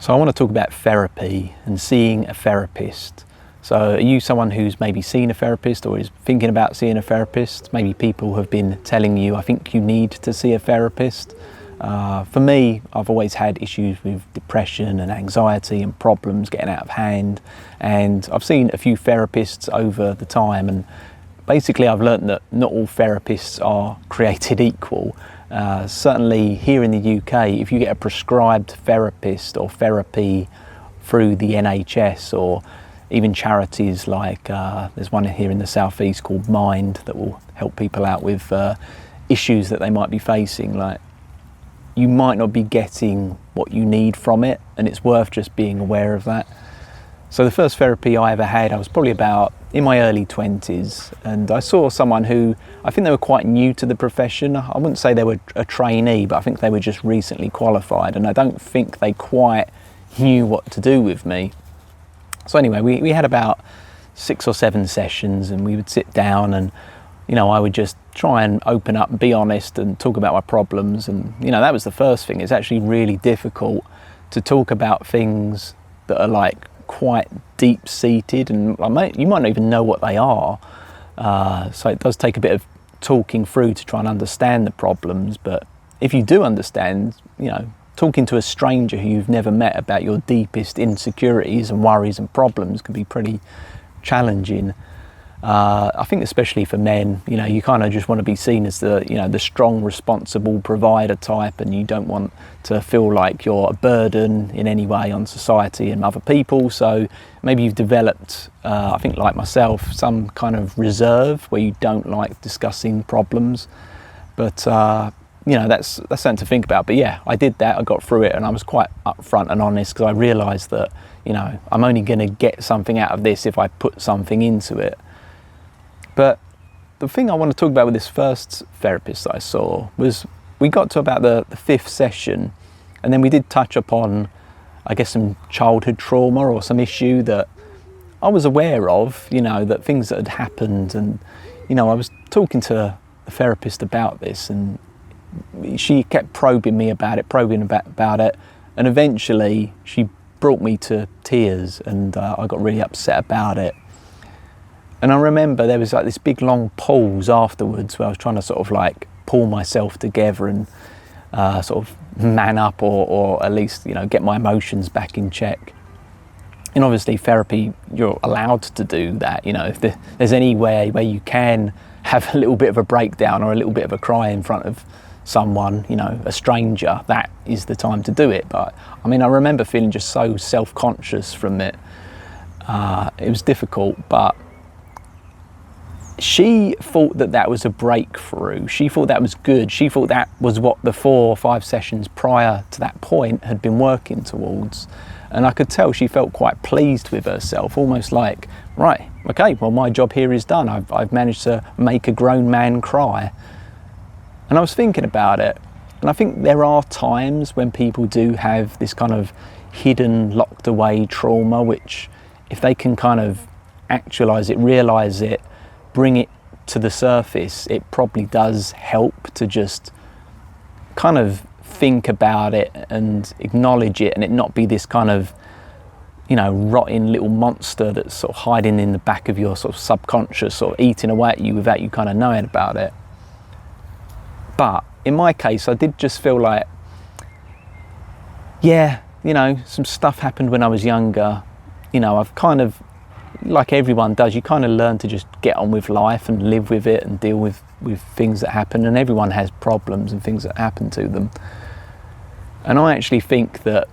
So I want to talk about therapy and seeing a therapist. So are you someone who's maybe seen a therapist or is thinking about seeing a therapist? Maybe people have been telling you, I think you need to see a therapist. For me, I've always had issues with depression and anxiety and problems getting out of hand. And I've seen a few therapists over the time, and basically I've learned that not all therapists are created equal. Certainly here in the UK, if you get a prescribed therapist or therapy through the NHS or even charities like there's one here in the southeast called Mind that will help people out with issues that they might be facing, like you might not be getting what you need from it, and it's worth just being aware of that. So the first therapy I ever had, I was probably about in my early 20s, and I saw someone who, I think they were quite new to the profession. I wouldn't say they were a trainee, but I think they were just recently qualified, and I don't think they quite knew what to do with me. So anyway, we had about 6 or 7 sessions, and we would sit down and, you know, I would just try and open up and be honest and talk about my problems. And, you know, that was the first thing. It's actually really difficult to talk about things that are like quite deep-seated, and you might not even know what they are. So it does take a bit of talking through to try and understand the problems. But if you do understand, you know, talking to a stranger who you've never met about your deepest insecurities and worries and problems can be pretty challenging. I think especially for men, you know, you kind of just want to be seen as the, you know, the strong, responsible provider type, and you don't want to feel like you're a burden in any way on society and other people. So maybe you've developed, I think like myself, some kind of reserve where you don't like discussing problems. But you know, that's something to think about. But yeah, I did that, I got through it, and I was quite upfront and honest because I realised that, you know, I'm only going to get something out of this if I put something into it. But the thing I want to talk about with this first therapist that I saw was we got to about the 5th session, and then we did touch upon, I guess, some childhood trauma or some issue that I was aware of, you know, that things that had happened. And, you know, I was talking to the therapist about this, and she kept probing me about it, and eventually she brought me to tears, and I got really upset about it. And I remember there was like this big long pause afterwards where I was trying to sort of like pull myself together and sort of man up, or at least, you know, get my emotions back in check. And obviously therapy, you're allowed to do that. You know, if there's any way where you can have a little bit of a breakdown or a little bit of a cry in front of someone, you know, a stranger, that is the time to do it. But I mean, I remember feeling just so self-conscious from it. It was difficult, but she thought that that was a breakthrough. She thought that was good. She thought that was what the 4 or 5 sessions prior to that point had been working towards. And I could tell she felt quite pleased with herself, almost like, right, okay, well, my job here is done. I've managed to make a grown man cry. And I was thinking about it, and I think there are times when people do have this kind of hidden, locked away trauma, which if they can kind of actualize it, realize it, bring it to the surface, it probably does help to just kind of think about it and acknowledge it, and it not be this kind of, you know, rotting little monster that's sort of hiding in the back of your sort of subconscious or eating away at you without you kind of knowing about it. But in my case, I did just feel like, yeah, you know, some stuff happened when I was younger. You know, I've kind of, like everyone does, you kind of learn to just get on with life and live with it and deal with things that happen, and everyone has problems and things that happen to them. And I actually think that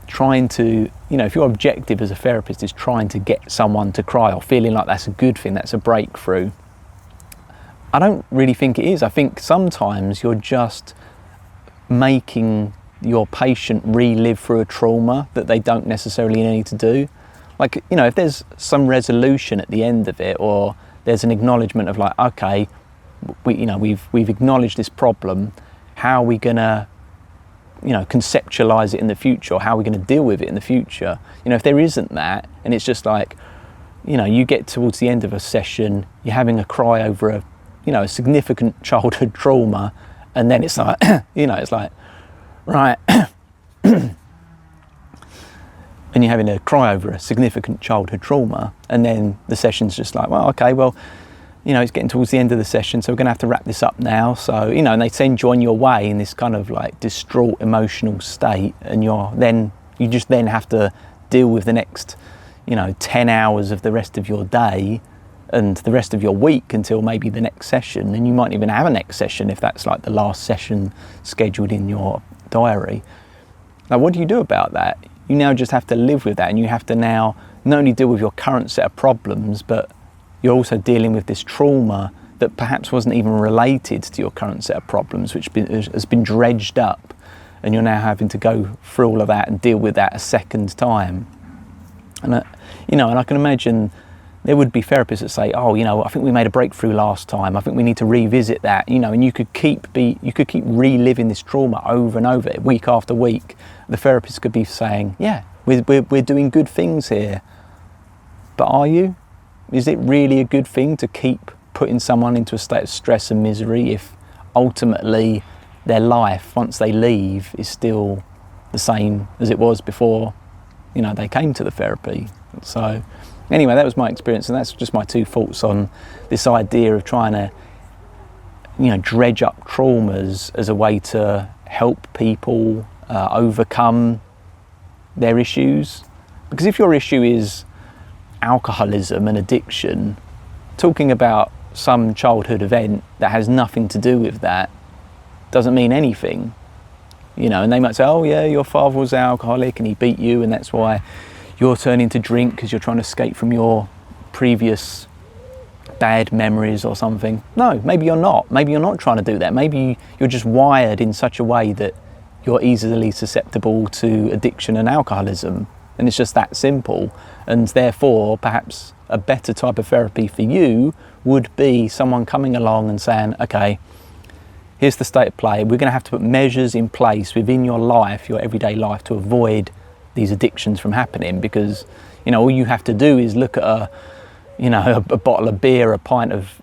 trying to, you know, if your objective as a therapist is trying to get someone to cry or feeling like that's a good thing, that's a breakthrough, I don't really think it is. I think sometimes you're just making your patient relive through a trauma that they don't necessarily need to do. Like, you know, if there's some resolution at the end of it, or there's an acknowledgement of like, okay, we've acknowledged this problem, how are we gonna, you know, conceptualize it in the future, or how are we gonna deal with it in the future? You know, if there isn't that, and it's just like, you know, you get towards the end of a session, you're having a cry over a, you know, a significant childhood trauma, and then it's like, you know, it's like, right, and you're having to cry over a significant childhood trauma, and then the session's just like, well, okay, well, you know, it's getting towards the end of the session, so we're going to have to wrap this up now. So, you know, and they send you on your way in this kind of like distraught emotional state, and you just then have to deal with the next, you know, 10 hours of the rest of your day and the rest of your week until maybe the next session. And you might even have a next session if that's like the last session scheduled in your diary. Now, what do you do about that? You now just have to live with that, and you have to now not only deal with your current set of problems, but you're also dealing with this trauma that perhaps wasn't even related to your current set of problems, which has been dredged up, and you're now having to go through all of that and deal with that a second time. And you know, and I can imagine there would be therapists that say, oh, you know, I think we made a breakthrough last time, I think we need to revisit that, you know, and you could keep reliving this trauma over and over, week after week. The therapist could be saying, yeah, we're doing good things here, but are you? Is it really a good thing to keep putting someone into a state of stress and misery if ultimately their life, once they leave, is still the same as it was before, you know, they came to the therapy? So anyway, that was my experience, and that's just my 2 thoughts on this idea of trying to, you know, dredge up traumas as a way to help people overcome their issues. Because if your issue is alcoholism and addiction, talking about some childhood event that has nothing to do with that doesn't mean anything, you know. And they might say, oh yeah, your father was an alcoholic and he beat you, and that's why you're turning to drink because you're trying to escape from your previous bad memories or something. No, maybe you're not. Maybe you're not trying to do that. Maybe you're just wired in such a way that you're easily susceptible to addiction and alcoholism, and it's just that simple. And therefore, perhaps a better type of therapy for you would be someone coming along and saying, okay, here's the state of play. We're going to have to put measures in place within your life, your everyday life, to avoid these addictions from happening. Because, you know, all you have to do is look at a bottle of beer, a pint of,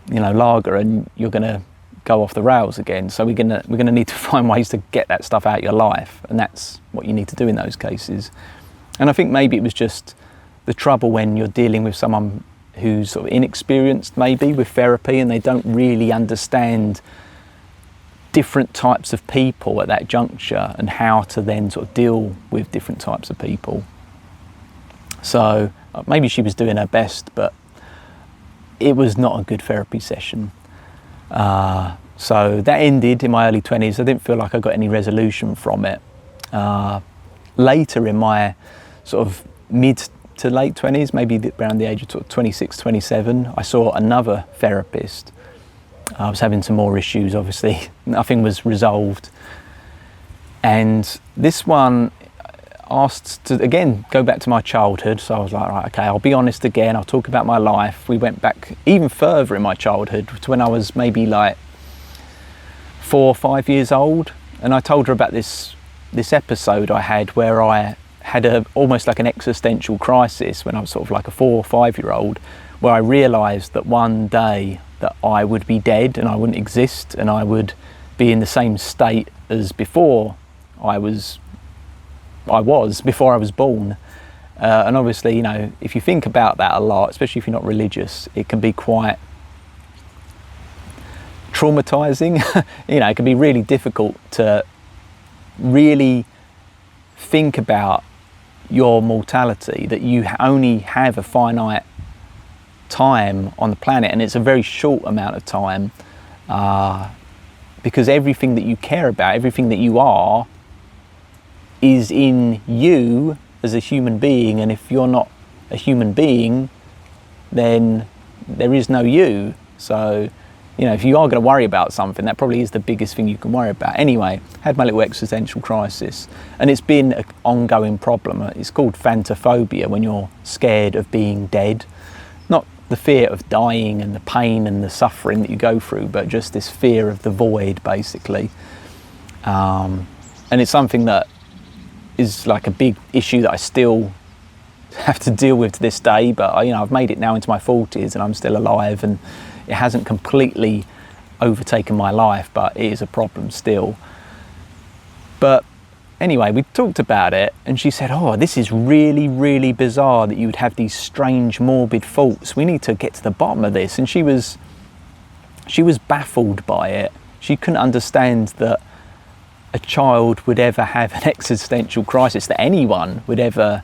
lager, and you're going to go off the rails again. So we're going to need to find ways to get that stuff out of your life, and that's what you need to do in those cases. And I think maybe it was just the trouble when you're dealing with someone who's sort of inexperienced maybe with therapy, and they don't really understand different types of people at that juncture and how to then sort of deal with different types of people. So maybe she was doing her best, but it was not a good therapy session. So that ended in my early 20s. I didn't feel like I got any resolution from it. Later in my sort of mid to late 20s, maybe around the age of sort of 26, 27, I saw another therapist. I was having some more issues, obviously. Nothing was resolved. And this one asked to, again, go back to my childhood. So I was like, right, okay, I'll be honest again. I'll talk about my life. We went back even further in my childhood to when I was maybe like 4 or 5 years old. And I told her about this episode I had where I had almost like an existential crisis when I was sort of like a 4 or 5 year old, where I realised that one day that I would be dead and I wouldn't exist, and I would be in the same state as before I was before I was born. And obviously, you know, if you think about that a lot, especially if you're not religious, it can be quite traumatizing. You know, it can be really difficult to really think about your mortality, that you only have a finite time on the planet, and it's a very short amount of time, because everything that you care about, everything that you are, is in you as a human being. And if you're not a human being, then there is no you. So, you know, if you are going to worry about something, that probably is the biggest thing you can worry about. Anyway, had my little existential crisis, and it's been an ongoing problem. It's called phantophobia, when you're scared of being dead. Not the fear of dying and the pain and the suffering that you go through, but just this fear of the void, basically. And it's something that is like a big issue that I still have to deal with to this day, but you know, I've made it now into my 40s and I'm still alive, and it hasn't completely overtaken my life, but it is a problem still. But anyway, we talked about it, and she said, oh, this is really, really bizarre that you would have these strange, morbid thoughts. We need to get to the bottom of this. And she was baffled by it. She couldn't understand that a child would ever have an existential crisis, that anyone would ever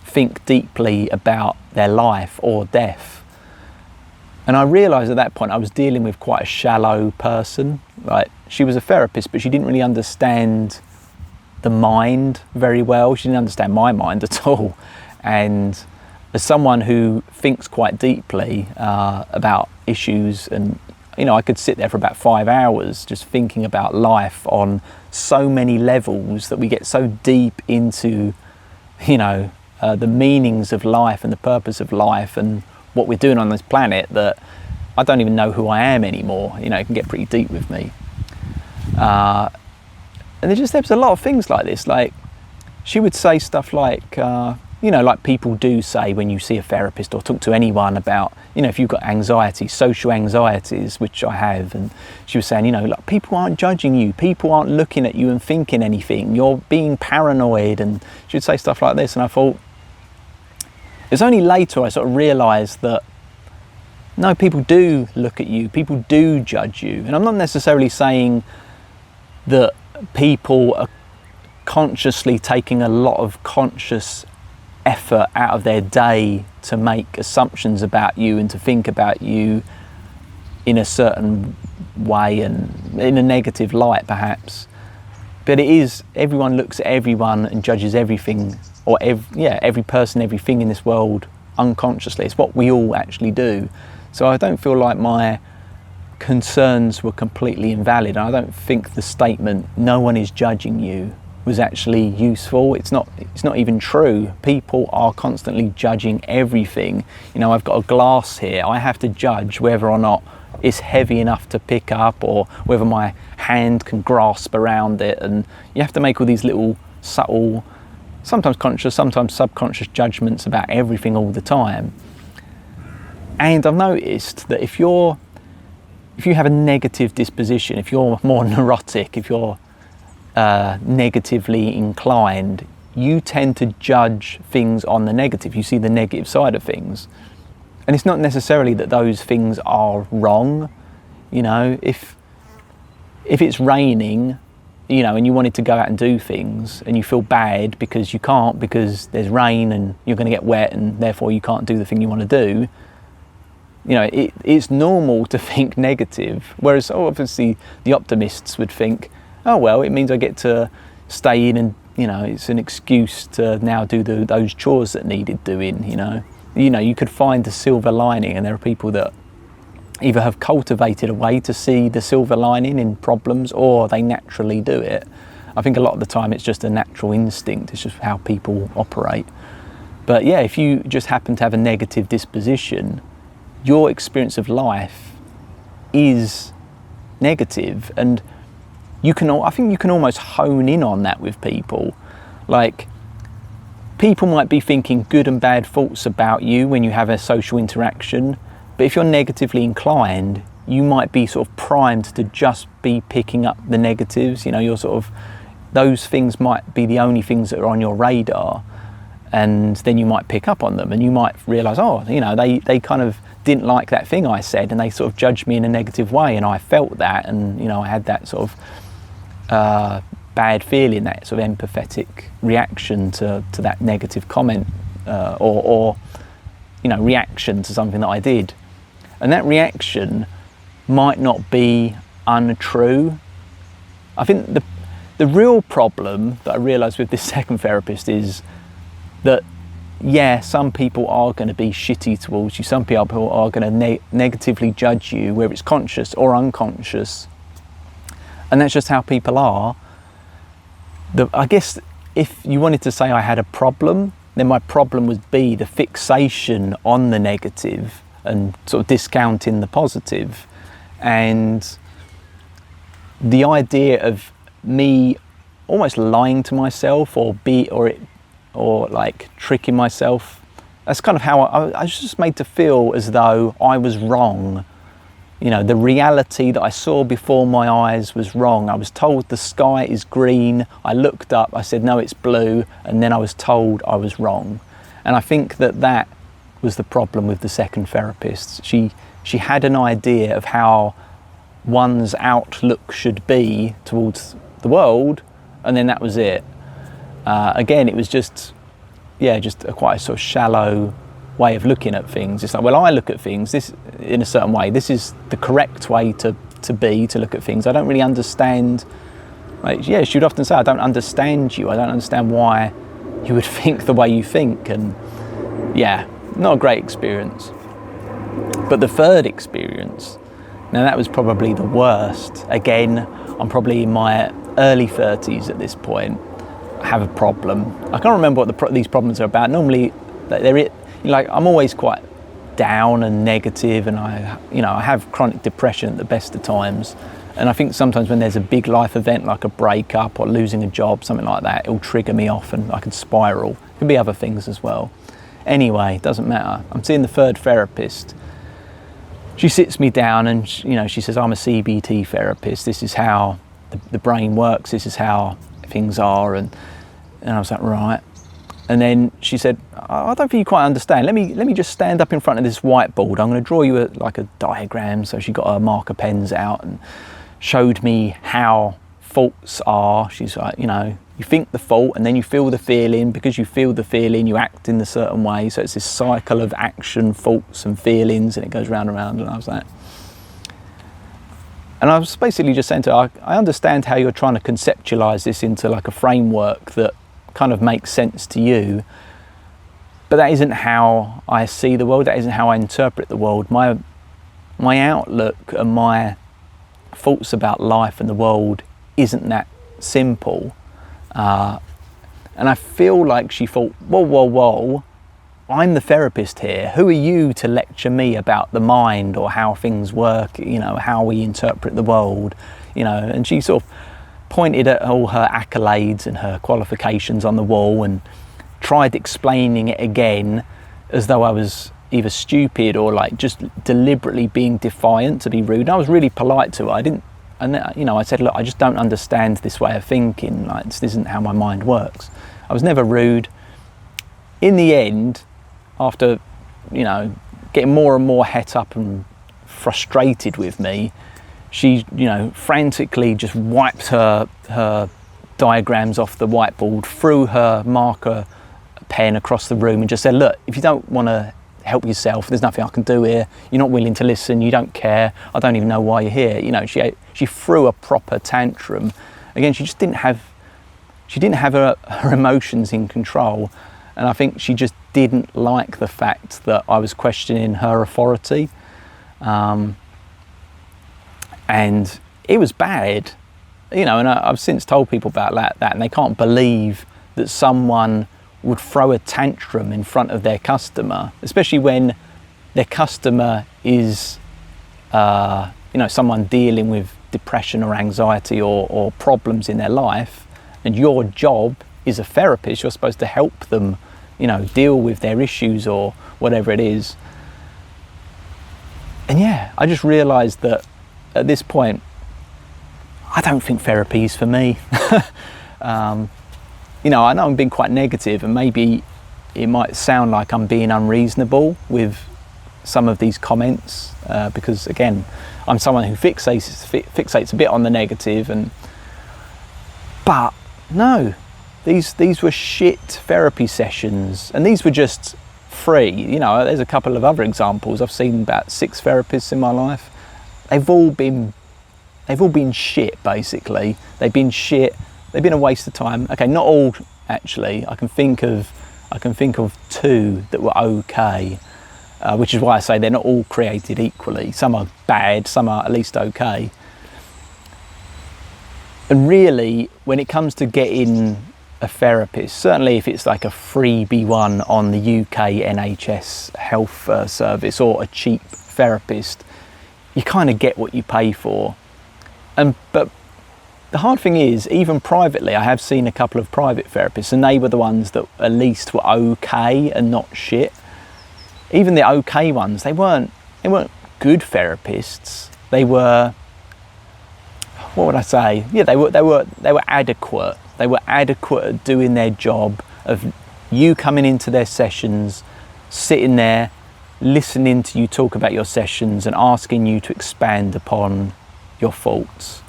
think deeply about their life or death. And I realised at that point I was dealing with quite a shallow person. Like, she was a therapist, but she didn't really understand the mind very well. She didn't understand my mind at all. And as someone who thinks quite deeply about issues, and I could sit there for about 5 hours just thinking about life on so many levels, that we get so deep into the meanings of life and the purpose of life and what we're doing on this planet, that I don't even know who I am anymore. It can get pretty deep with me. And there was a lot of things like this. Like, she would say stuff like, like people do say when you see a therapist or talk to anyone about, if you've got anxiety, social anxieties, which I have. And she was saying, like, people aren't judging you. People aren't looking at you and thinking anything. You're being paranoid. And she would say stuff like this. And I thought, it's only later I sort of realised that, no, people do look at you. People do judge you. And I'm not necessarily saying that people are consciously taking a lot of conscious effort out of their day to make assumptions about you and to think about you in a certain way and in a negative light perhaps. But it is, everyone looks at everyone and judges everything, or every person, everything in this world unconsciously. It's what we all actually do. So I don't feel like my concerns were completely invalid. I don't think the statement, no one is judging you, was actually useful. It's not even true. People are constantly judging everything. I've got a glass here. I have to judge whether or not it's heavy enough to pick up, or whether my hand can grasp around it. And you have to make all these little subtle, sometimes conscious, sometimes subconscious judgments about everything all the time. And I've noticed that if you have a negative disposition, if you're more neurotic, if you're negatively inclined, you tend to judge things on the negative. You see the negative side of things. And it's not necessarily that those things are wrong. If it's raining, and you wanted to go out and do things, and you feel bad because you can't, because there's rain and you're going to get wet, and therefore you can't do the thing you want to do, it's normal to think negative. Whereas obviously the optimists would think, oh well, it means I get to stay in, and it's an excuse to now do those chores that needed doing. You could find the silver lining, and there are people that either have cultivated a way to see the silver lining in problems, or they naturally do it. I think a lot of the time it's just a natural instinct. It's just how people operate. But yeah, if you just happen to have a negative disposition, your experience of life is negative, and I think you can almost hone in on that with people. Like, people might be thinking good and bad thoughts about you when you have a social interaction, but if you're negatively inclined, you might be sort of primed to just be picking up the negatives. You're sort of, those things might be the only things that are on your radar, and then you might pick up on them, and you might realise, they kind of didn't like that thing I said, and they sort of judged me in a negative way, and I felt that, and I had that sort of bad feeling, that sort of empathetic reaction to that negative comment, or reaction to something that I did. And that reaction might not be untrue. I think the real problem that I realised with this second therapist is that, yeah, some people are going to be shitty towards you. Some people are going to negatively judge you, whether it's conscious or unconscious. And that's just how people are. I guess if you wanted to say I had a problem, then my problem would be the fixation on the negative and sort of discounting the positive. And the idea of me almost lying to myself or like tricking myself, that's kind of how I was just made to feel as though I was wrong. You know, the reality that I saw before my eyes was wrong. I was told the sky is green. I looked up, I said, no, it's blue. And then I was told I was wrong. And I think that that was the problem with the second therapist. She had an idea of how one's outlook should be towards the world, and then that was it. Again, it was just quite a sort of shallow way of looking at things. It's like, well, I look at things this in a certain way. This is the correct way to look at things. I don't really understand. Like, yeah, she would often say, I don't understand you. I don't understand why you would think the way you think. And yeah, not a great experience. But the third experience, now that was probably the worst. Again, I'm probably in my early 30s at this point. I have a problem. I can't remember what these problems are about. Normally, I'm always quite down and negative, and I have chronic depression at the best of times. And I think sometimes when there's a big life event like a breakup or losing a job, something like that, it'll trigger me off and I can spiral. It can be other things as well. Anyway, doesn't matter. I'm seeing the third therapist. She sits me down and she says, I'm a CBT therapist. This is how the brain works. This is how things are. And I was like, right. And then she said, I don't think you quite understand. Let me just stand up in front of this whiteboard. I'm going to draw you a diagram. So she got her marker pens out and showed me how faults are. She's like, you think the fault and then you feel the feeling. Because you feel the feeling, you act in a certain way. So it's this cycle of action, faults and feelings, and it goes round and round. And I was like, and I was basically just saying to her, I understand how you're trying to conceptualize this into like a framework that kind of makes sense to you, but that isn't how I see the world. That isn't how I interpret the world. My outlook and my thoughts about life and the world isn't that simple. And I feel like she thought, whoa, I'm the therapist here. Who are you to lecture me about the mind or how things work, how we interpret the world, and she sort of pointed at all her accolades and her qualifications on the wall and tried explaining it again as though I was either stupid or like just deliberately being defiant, to be rude. And I was really polite to her. I said, look, I just don't understand this way of thinking. Like, this isn't how my mind works. I was never rude. In the end, after, getting more and more het up and frustrated with me, she, frantically just wiped her diagrams off the whiteboard, threw her marker pen across the room and just said, look, if you don't want to help yourself, there's nothing I can do here. You're not willing to listen. You don't care. I don't even know why you're here. She threw a proper tantrum. Again, she didn't have her emotions in control. And I think she just didn't like the fact that I was questioning her authority. And it was bad, and I've since told people about that, and they can't believe that someone would throw a tantrum in front of their customer, especially when their customer is, someone dealing with depression or anxiety or problems in their life, and your job is a therapist. You're supposed to help them, deal with their issues or whatever it is. And yeah, I just realised that at this point, I don't think therapy is for me. I know I'm being quite negative, and maybe it might sound like I'm being unreasonable with some of these comments, because again, I'm someone who fixates a bit on the negative, but no, these were shit therapy sessions, and these were just free. There's a couple of other examples. I've seen about 6 therapists in my life. They've all been shit, basically. They've been shit. They've been a waste of time. Okay, not all actually. I can think of 2 that were okay, which is why I say they're not all created equally. Some are bad, some are at least okay. And really, when it comes to getting a therapist, certainly if it's like a freebie one on the UK NHS health service or a cheap therapist, you kind of get what you pay for. But the hard thing is, even privately, I have seen a couple of private therapists, and they were the ones that at least were okay and not shit. Even the okay ones, they weren't good therapists. they were, what would I say? Yeah, they were adequate. They were adequate at doing their job of you coming into their sessions, sitting there, listening to you talk about your sessions and asking you to expand upon your thoughts.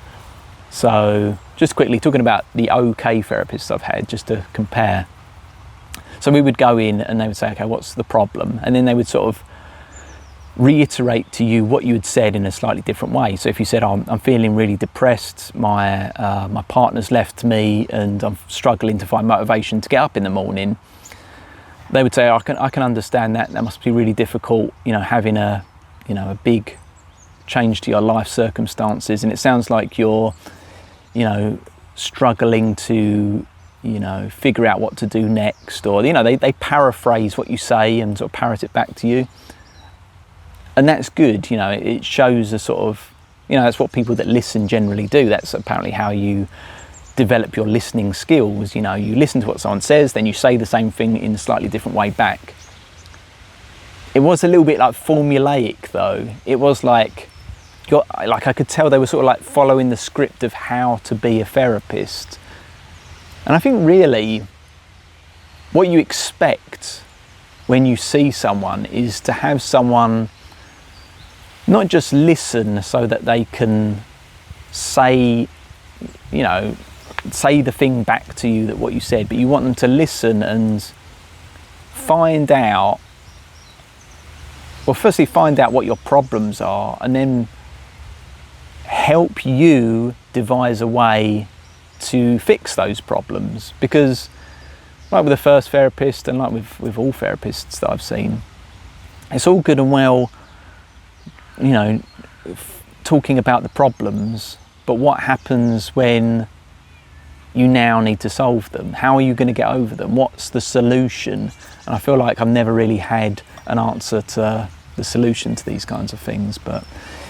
So just quickly talking about the okay therapists I've had, just to compare. So we would go in and they would say, okay, what's the problem? And then they would sort of reiterate to you what you had said in a slightly different way. So if you said, oh, I'm feeling really depressed, my partner's left me and I'm struggling to find motivation to get up in the morning, they would say, I can understand that. That must be really difficult, having a big change to your life circumstances. And it sounds like you're, struggling to, figure out what to do next. Or, they paraphrase what you say and sort of parrot it back to you. And that's good, it shows a sort of, that's what people that listen generally do. That's apparently how you develop your listening skills. You listen to what someone says, then you say the same thing in a slightly different way back. It was a little bit like formulaic though. It was like I could tell they were sort of like following the script of how to be a therapist. And I think really what you expect when you see someone is to have someone not just listen so that they can say the thing back to you, that what you said, but you want them to listen and find out what your problems are, and then help you devise a way to fix those problems. Because like with the first therapist and like with all therapists that I've seen, it's all good and well talking about the problems, but what happens when you now need to solve them? How are you going to get over them? What's the solution? And I feel like I've never really had an answer to the solution to these kinds of things. But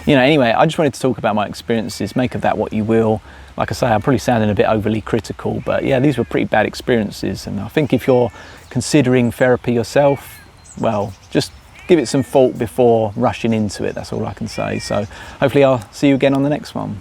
anyway, I just wanted to talk about my experiences. Make of that what you will. Like I say, I'm probably sounding a bit overly critical, but yeah, these were pretty bad experiences. And I think if you're considering therapy yourself, well, just give it some thought before rushing into it. That's all I can say. So hopefully I'll see you again on the next one.